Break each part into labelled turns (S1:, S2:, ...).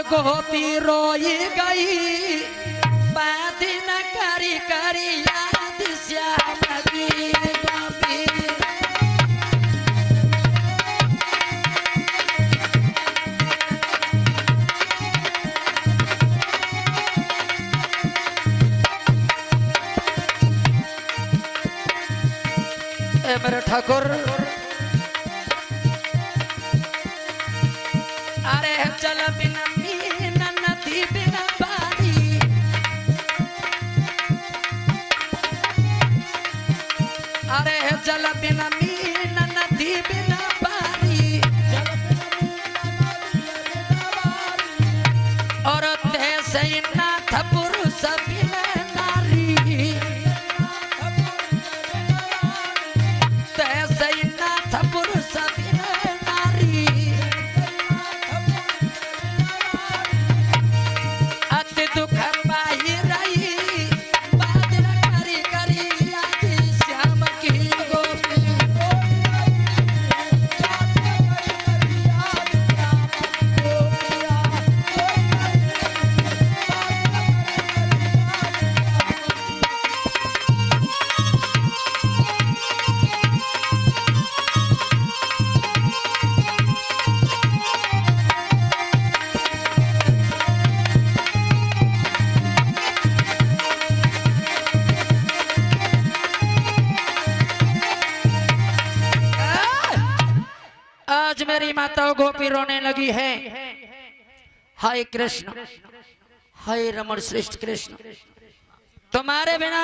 S1: गोपी रोई गई बात न करी करी याद श्याम की गोपी। ए मेरे ठाकुर अरे चल बिना मीना नदी बिना बारी अरे चल बिना मीना नदी बिना बारी और तैसे नाथ पुरुष बिना नारी तैसे नाथ पुरुष बिना नारी अति दुख पाई रही बात न करी करी याद श्याम की गोपी। आज मेरी माता गोपी रोने लगी है। हाय कृष्ण हाय रमण श्रेष्ठ कृष्ण तुम्हारे बिना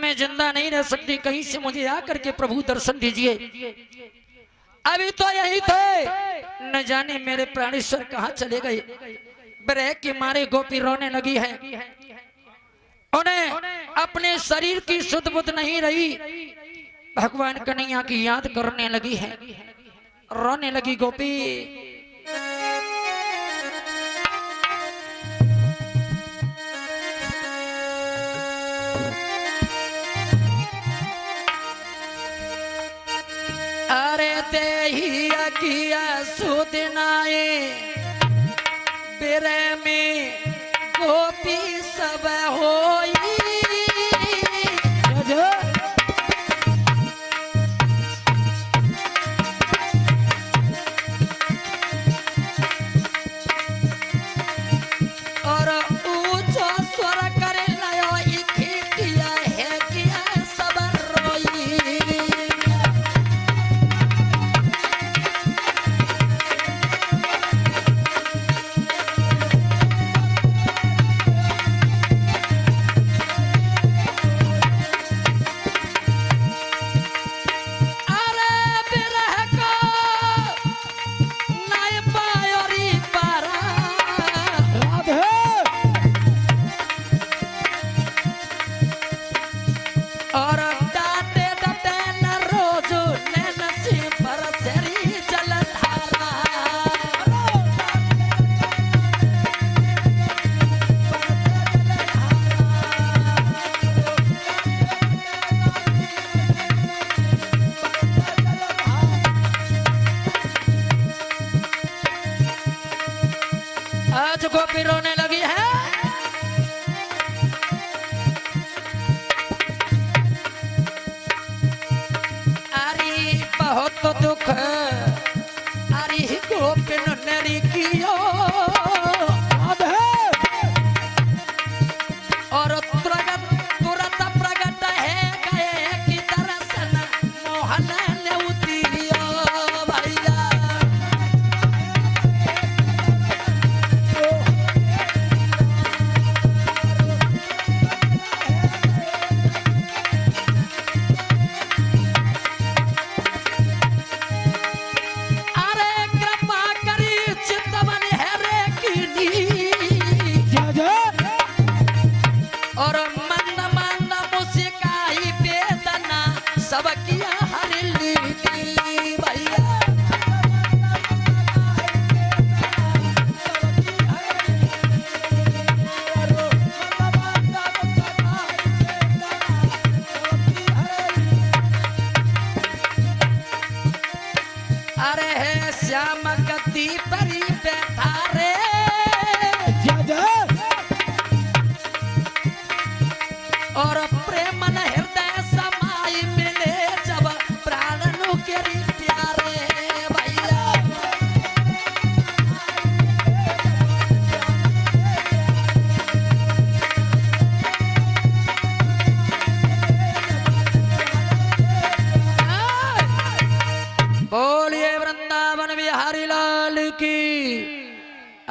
S1: मैं जिंदा नहीं रह सकती। कहीं से मुझे आकर के प्रभु दर्शन दीजिए। अभी तो यही थे न जाने मेरे प्राणेश्वर कहाँ चले गए। ब्रह के मारे गोपी रोने लगी है। उन्हें अपने शरीर की शुद्ध बुद्ध नहीं रही। भगवान कन्हैया की याद करने लगी है। रोने लगी गोपी। अरे देही किया सुदनाए बेरे में गोपी सब होई और ऊंचा स्वर करे लयो इखी किया है किया सब रोई। अरे बिरह को नाय पायोरी पारा और डाटे डाटे न रोजो नैन से बरसरी जलधारा। आज गोपी रोने लगी है।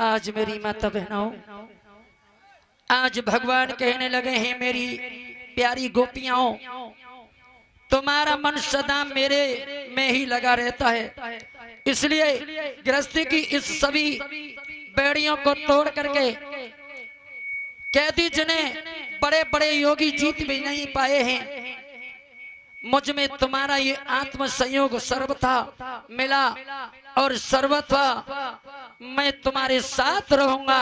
S1: आज मेरी माता बहनों, आज भगवान कहने लगे हैं मेरी प्यारी गोपियां, तुम्हारा मन सदा मेरे में ही लगा रहता है, इसलिए गृहस्थी की इस सभी बेड़ियों को तोड़ करके कैदी जिन्हें बड़े बड़े योगी जीत भी नहीं पाए हैं, मुझ में तुम्हारा ये आत्म संयोग सर्वथा मिला और सर्वथा मैं तुम्हारे साथ रहूंगा,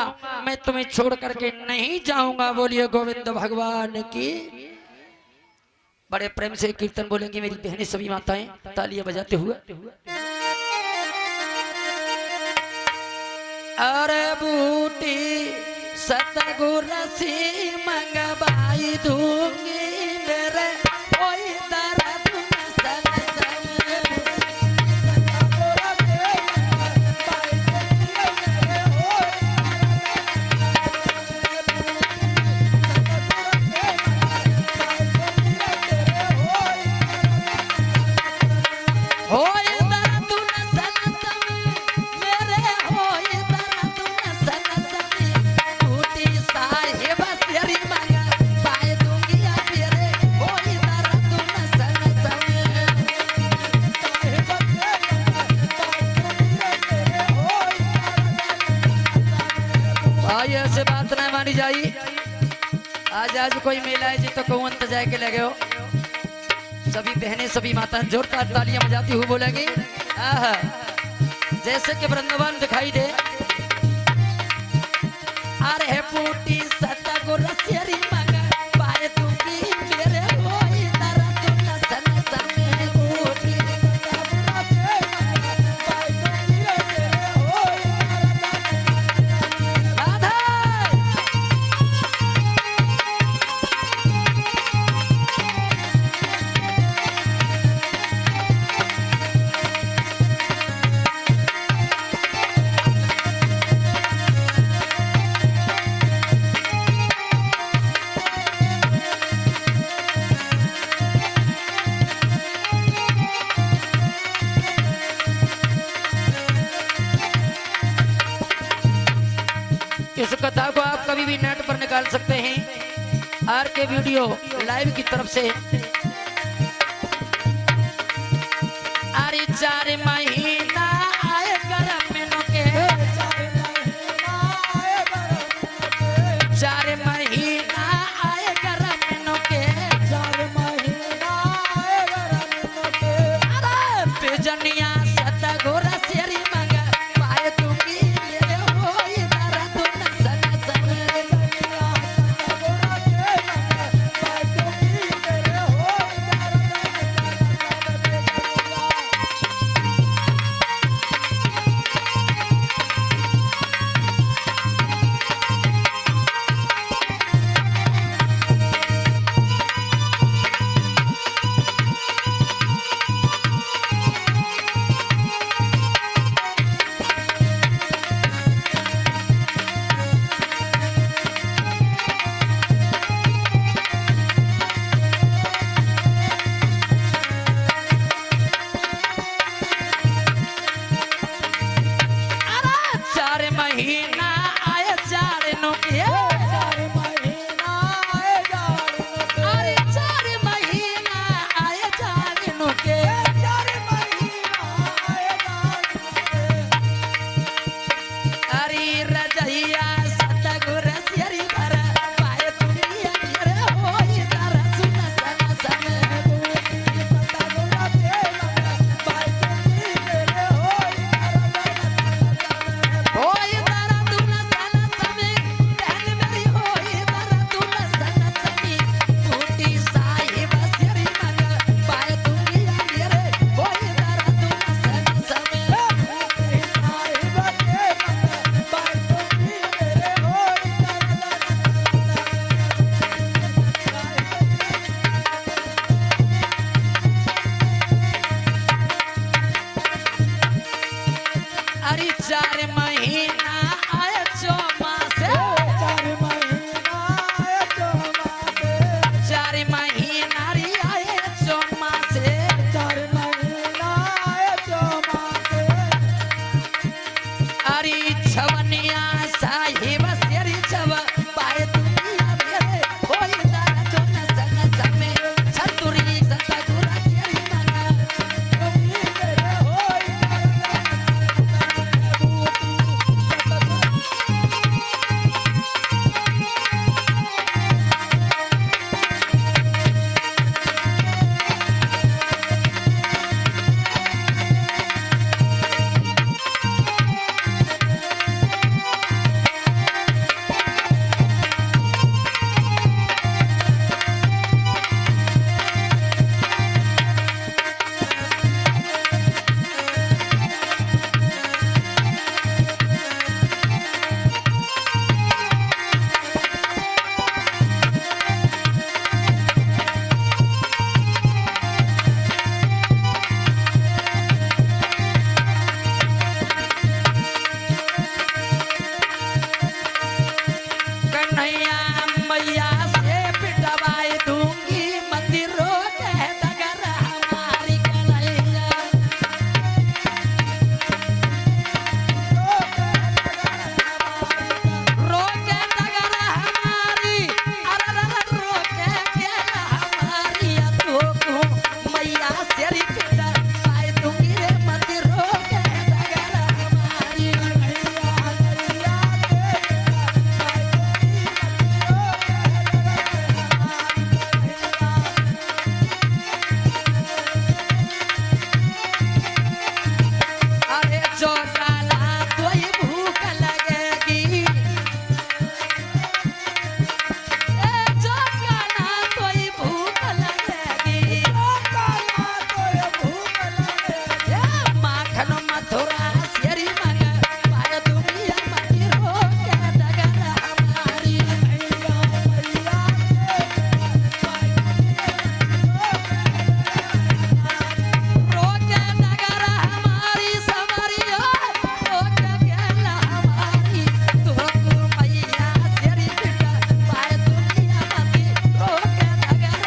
S1: मैं तुम्हें छोड़ करके नहीं जाऊंगा। बोलिए गोविंद भगवान की। बड़े प्रेम से कीर्तन बोलेंगे मेरी बहनें सभी माताएं तालियां बजाते हुए। अरे बूटी सतगुर से मंगवाई दूंगी मेरे कोई दर्द न ऐसे बात ना मानी जाई। आज कोई मेला है जी तो कौन तो जाए के लगे हो। सभी बहनें सभी माता जोरदार तालियां बजाती हुई बोलेंगी जैसे कि वृंदावन दिखाई दे। अरे पूटी सतगुर सेरी मंगा पाए तू की मेरे होई दर्द न सन सने पूटी इस कथा को आप कभी भी नेट पर निकाल सकते हैं आर के वीडियो लाइव की तरफ से। अरे 4 महीना आए गरम में के 4 महीना आए गरम में के 4 महीना आए गरम के अरे बेजनिया सतगुर सेरी मंगा पाए तू की मेरे होई दर्द न सन सने तेरी पिता पाए दूंगी रे मत रोके डगर हमारी अरे जो काला कोई भूख लगेगी जो काला कोई भूख लगेगी माखन मथुरा शेरी मग पाए दुनिया मत रोके डगर हमारी रोके डगर हमारी सवारिया रोके गेला हमारी तुरको मैया तेरी पिता पाए दुनिया मत रोके डगर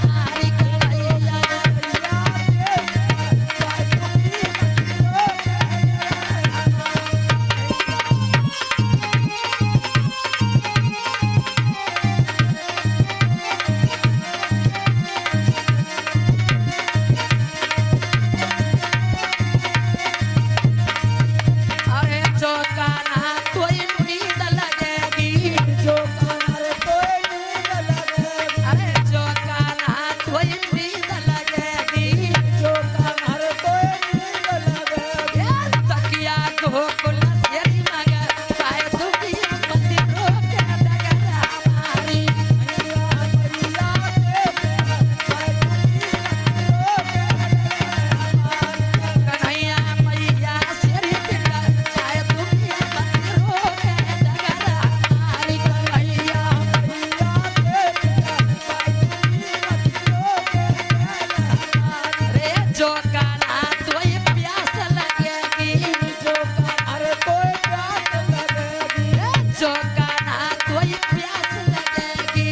S1: हमारी मैया अरे जो काना कोई नींद लगेगी अरे जो काना कोई नींद लगेगी तकिया गोकुल शेरी मग पाए दुनिया मत रोके डगर हमारी कन्हैया मैया शेरी पिता पाए दुनिया मत रोके डगर हमारी कन्हैया रे जो काना तोय प्यास लगेगी जो काना तोय प्यास लगेगी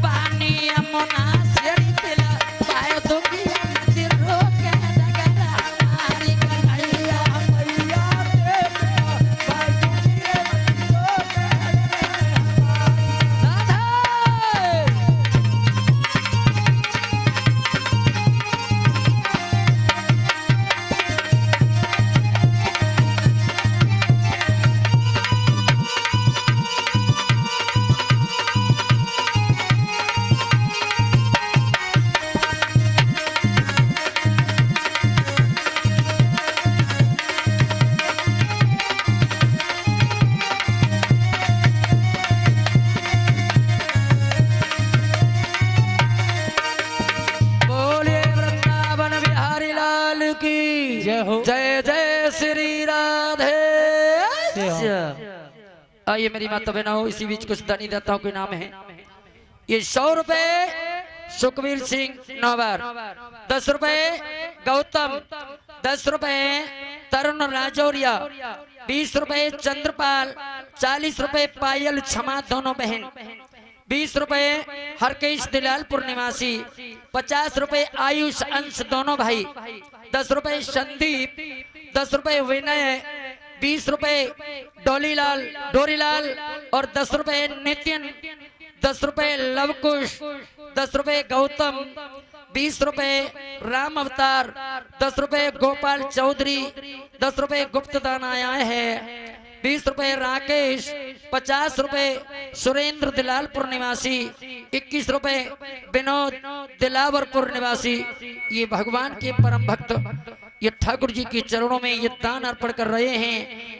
S1: पानी यमुना शेरी पिला पाए दुनिया मत रोके डगर हमारी कन्हैया राधा बोलिए वृंदावन बिहारी लाल की
S2: जय हो।
S1: जय जय श्री राधे
S2: जय हो।
S1: श्याम। आइए मेरी माता बहनों इसी बीच कुछ दानी दाताओं के नाम है ये 100 रुपए सुखवीर सिंह नौबार 10 रुपए गौतम 10 रुपए तरुण राजौरिया 20 रुपए चंद्रपाल 40 रुपए पायल क्षमा दोनों बहन 20 रुपए हरकेश दिलालपुर निवासी 50 रुपए आयुष अंश दोनों भाई 10 रुपए संदीप 10 रुपए विनय 20 रुपए डोरीलाल और 10 रुपए नितिन 10 रुपए लवकुश 10 रुपए गौतम 20 रुपए राम अवतार 10 रुपए गोपाल चौधरी 10 रुपए गुप्त दान आया है 20 रुपए राकेश 50 रुपए सुरेंद्र दिलालपुर निवासी 21 रुपए विनोद दिलावरपुर निवासी ये भगवान के परम भक्त ये ठाकुर जी के चरणों में ये दान अर्पण कर रहे हैं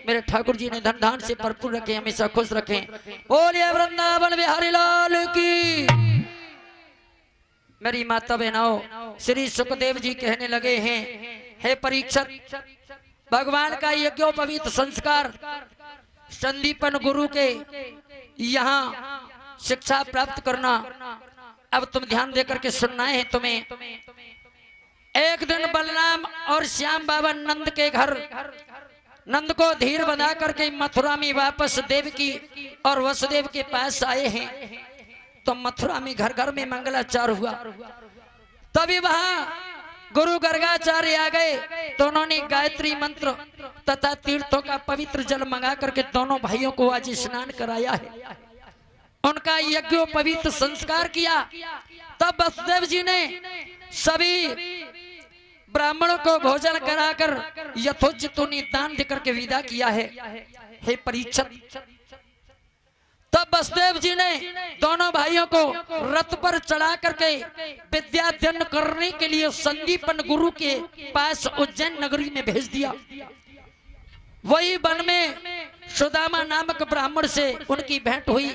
S1: मेरे ठाकुर जी ने धन धान से भरपूर रखे हमेशा खुश रखें बोलिए वृंदावन बिहारी लाल की मेरी माता बहनों श्री सुखदेव जी कहने लगे हैं हे परीक्षित भगवान का यज्ञोपवीत संस्कार संदीपन गुरु के यहाँ शिक्षा प्राप्त करना अब तुम ध्यान देकर के सुनना है तुम्हें एक दिन बलराम और श्याम बाबा नंद के घर नंद को धीर बना करके मथुरा में वापस देवकी और वसुदेव के पास आए हैं तो मथुरा में घर घर में मंगलाचार हुआ तभी वहां गुरु गर्गाचार्य आ गए तो उन्होंने गायत्री मंत्र तथा तीर्थों का पवित्र जल मंगा करके दोनों भाइयों को आज स्नान कराया है उनका यज्ञोपवीत संस्कार किया तब वसुदेव जी ने सभी ब्राह्मणों को भोजन कराकर यथोचित उन्हें दान देकर के विदा किया है। हे परीक्षित, तब वसुदेव जी ने दोनों भाइयों को रथ पर चढ़ा करके विद्या अध्ययन करने के लिए संदीपन गुरु के पास उज्जैन नगरी में भेज दिया। वही वन में सुदामा नामक ब्राह्मण से उनकी भेंट हुई।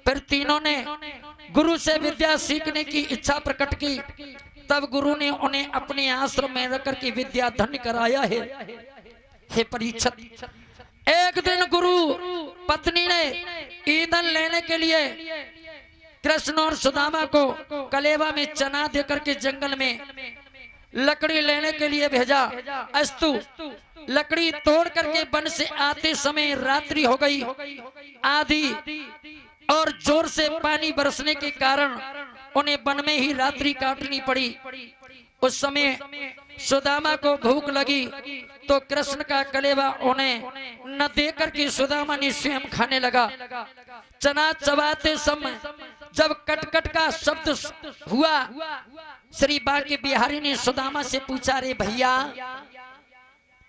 S1: फिर तीनों ने गुरु से विद्या सीखने की इच्छा प्रकट की। तब गुरु ने उन्हें अपने आश्रम में रखकर के विद्या धन्य कराया है। हे परीक्षित, एक दिन गुरु पत्नी ने ईंधन लेने के लिए कृष्ण और सुदामा को कलेवा में चना देकर के जंगल में लकड़ी लेने के लिए भेजा। अस्तु लकड़ी तोड़ करके वन से आते समय रात्रि हो गई। आधी और जोर से पानी बरसने के कारण उन्हें वन में ही रात्रि काटनी पड़ी। उस समय सुदामा को भूख लगी तो कृष्ण का कलेवा उन्हें न देकर के सुदामा ने स्वयं खाने लगा। चना चबाते समय जब कटकट का शब्द हुआ, श्री बांके बिहारी ने सुदामा से पूछा, रे भैया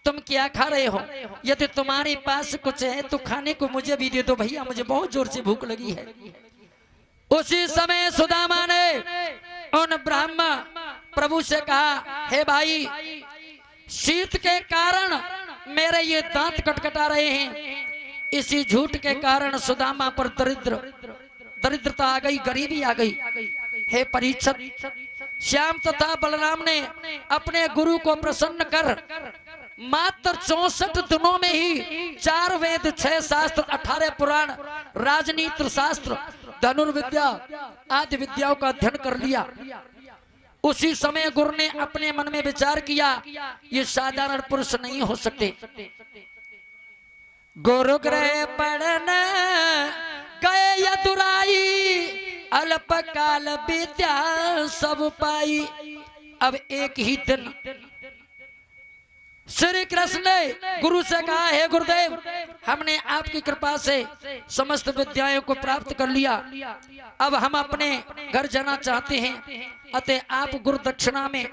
S1: तुम क्या खा रहे हो? यदि तुम्हारे पास कुछ है तो खाने को मुझे भी दे दो भैया, मुझे बहुत जोर से भूख लगी है। उसी समय सुदामा ने उन ब्राह्मण प्रभु से कहा, हे भाई, शीत के कारण मेरे ये दांत कटकटा रहे हैं। इसी झूठ के कारण सुदामा पर दरिद्रता आ गई, गरीबी आ गई। हे परीक्षित, श्याम तथा बलराम ने अपने गुरु को प्रसन्न कर मात्र 64 दिनों में ही 4 वेद, 6 शास्त्र, 18 पुराण, राजनीति शास्त्र, धनुर्विद्या आदि विद्याओं का अध्ययन कर लिया। उसी समय गुरु ने अपने मन में विचार किया, ये साधारण पुरुष नहीं हो सकते। गुरु गृह पढ़ना गए यदुराई, अल्पकाल विद्या सब पाई। अब एक ही दिन श्री कृष्ण ने गुरु से कहा, हे गुरुदेव, हमने आपकी कृपा से समस्त विद्याओं को प्राप्त कर लिया। अब हम अपने घर जाना चाहते हैं, अतः आप गुरु दक्षिणा में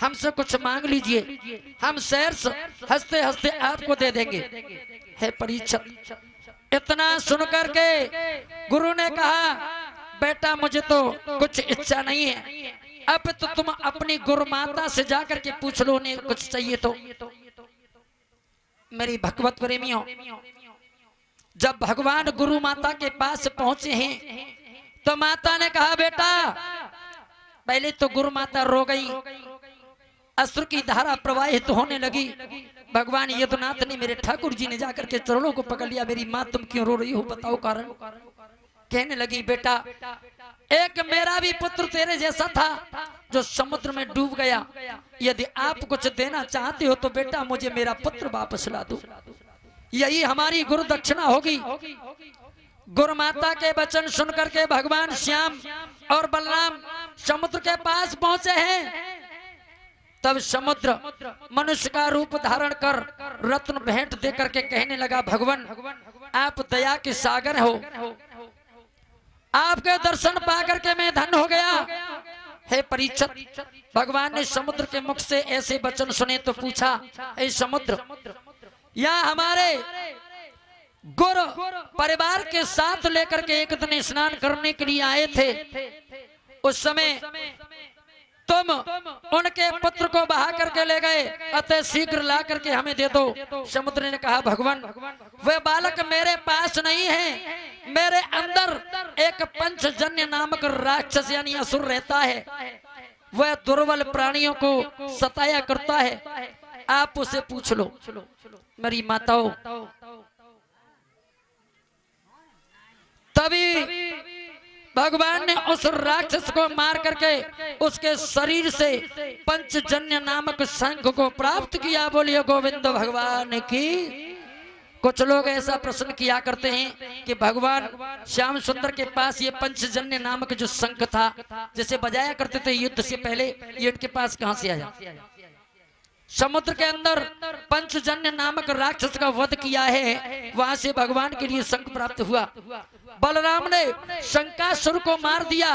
S1: हमसे कुछ मांग लीजिए, हम शहर से हंसते हंसते आपको दे देंगे। हे परीक्षित, इतना सुन करके गुरु ने कहा, बेटा मुझे तो कुछ इच्छा नहीं है, अब तो तुम अपनी गुरु माता से जाकर के पूछ लो, उन्हें कुछ चाहिए तो। मेरी भगवत प्रेमियों, जब भगवान गुरु माता के पास पहुंचे हैं तो माता ने कहा, बेटा, पहले तो गुरु माता रो गई, अश्रु की धारा प्रवाहित होने लगी। भगवान यदुनाथ ने, मेरे ठाकुर जी ने जाकर के चरणों को पकड़ लिया, मेरी माँ तुम क्यों रो रही हो, बताओ कारण। कहने लगी, बेटा, एक मेरा भी पुत्र तेरे जैसा था जो समुद्र में डूब गया। यदि आप कुछ देना चाहते हो तो बेटा मुझे मेरा पुत्र वापस ला दो, यही हमारी गुरु दक्षिणा होगी। गुरु माता के वचन सुनकर के भगवान श्याम और बलराम समुद्र के पास पहुंचे हैं। तब समुद्र मनुष्य का रूप धारण कर रत्न भेंट दे करके कहने लगा, भगवान आप दया के सागर हो, आपके दर्शन पाकर के मैं धन्य हो गया। हे परीक्षित, भगवान ने समुद्र के मुख से ऐसे वचन सुने तो पूछा, हे समुद्र, या हमारे गुरु परिवार के साथ लेकर के एक दिन स्नान करने के लिए आए थे, उस समय तुम उनके पुत्र को बहा करके ले गए, अतः शीघ्र ला करके हमें दे दो। समुद्र ने कहा, भगवान वे बालक मेरे पास नहीं है, मेरे अंदर एक पंचजन्य नामक राक्षस यानी असुर रहता है, वह दुर्बल प्राणियों को सताया करता है, आप उसे पूछ लो। मेरी माताओं, तभी भगवान ने उस राक्षस को मार करके उसके शरीर से पंचजन्य नामक शंख को प्राप्त किया। बोलिए गोविंद भगवान की। कुछ लोग ऐसा प्रश्न किया करते हैं कि भगवान श्याम सुंदर के पास ये पंचजन्य नामक जो शंख था, जैसे बजाया करते थे युद्ध से पहले, ये उनके पास कहां से आया? समुद्र के अंदर पंचजन्य नामक राक्षस का वध किया है, वहां से भगवान के लिए शंख प्राप्त हुआ। बलराम ने शंकासुर को मार दिया।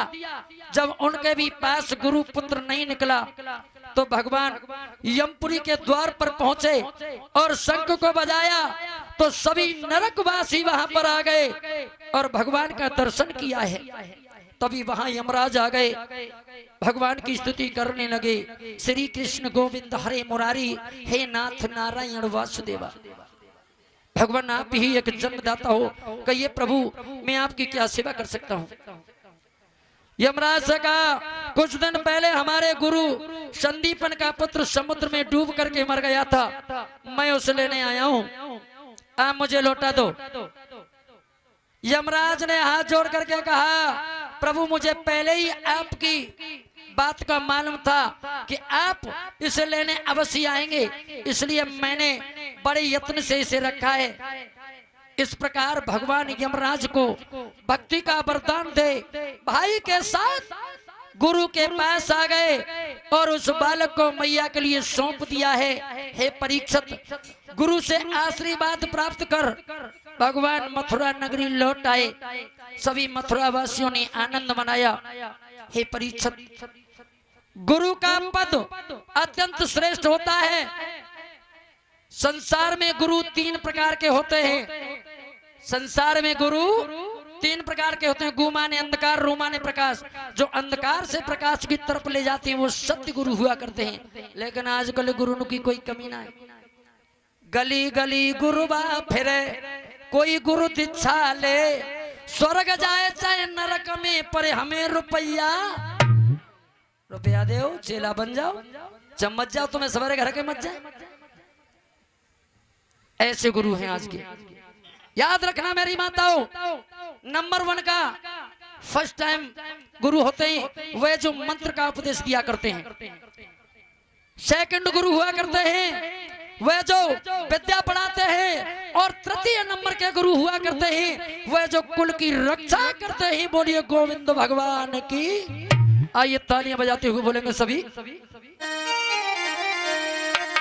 S1: जब उनके भी पास गुरु पुत्र नहीं निकला तो भगवान यमपुरी के द्वार पर पहुंचे और शंख को बजाया तो सभी नरकवासी वहां पर आ गए और भगवान का दर्शन किया है। तभी वहां यमराज आ गए, भगवान की स्तुति करने लगे, श्री कृष्ण गोविंद हरे मुरारी, हे नाथ नारायण वासुदेवा। भगवान आप ही एक जन्मदाता हो, कहिए प्रभु मैं आपकी क्या सेवा कर सकता हूँ। यमराज से कहा, कुछ दिन पहले हमारे गुरु संदीपन का पुत्र समुद्र में डूब करके मर गया था, मैं उसे लेने आया हूँ, आप मुझे लौटा दो। यमराज ने हाथ जोड़ करके कहा, प्रभु मुझे पहले ही आपकी बात का मालूम था कि आप इसे लेने अवश्य आएंगे, इसलिए मैंने बड़े यत्न से इसे रखा है। इस प्रकार भगवान यमराज को भक्ति का वरदान दे भाई के साथ गुरु के पास आ गए और उस बालक को मैया के लिए सौंप दिया है। हे परीक्षित, गुरु से आशीर्वाद प्राप्त कर भगवान मथुरा नगरी लौट आए। सभी मथुरा वासियों ने आनंद मनाया। हे परीक्षित, गुरु का पद अत्यंत श्रेष्ठ होता है। संसार में गुरु तीन प्रकार के होते हैं। संसार में गुरु तीन प्रकार के होते हैं, गु माने अंधकार, रू माने प्रकाश। जो अंधकार से प्रकाश की तरफ ले जाते हैं वो सत्य गुरु हुआ करते हैं। लेकिन आजकल गुरु की कोई कमी ना है। गली गली गुरु बा फिरे, कोई गुरु दीक्षा ले, स्वर्ग जाए चाहे नरक में, पर हमें रुपया दे, चेला बन जाओ, चम्मच जाओ, तुम्हें सवेरे घर के मत जाए। ऐसे गुरु हैं आज के। याद रखना मेरी माताओं, नंबर 1 का फर्स्ट टाइम गुरु होते हैं वे जो मंत्र का उपदेश दिया करते हैं। सेकंड गुरु हुआ करते हैं वे जो विद्या पढ़ाते हैं। और तृतीय नंबर के गुरु हुआ करते हैं वे जो कुल की रक्षा करते हैं। बोलिए गोविंद भगवान की। आइए तालियां बजाते हुए बोलेंगे सभी।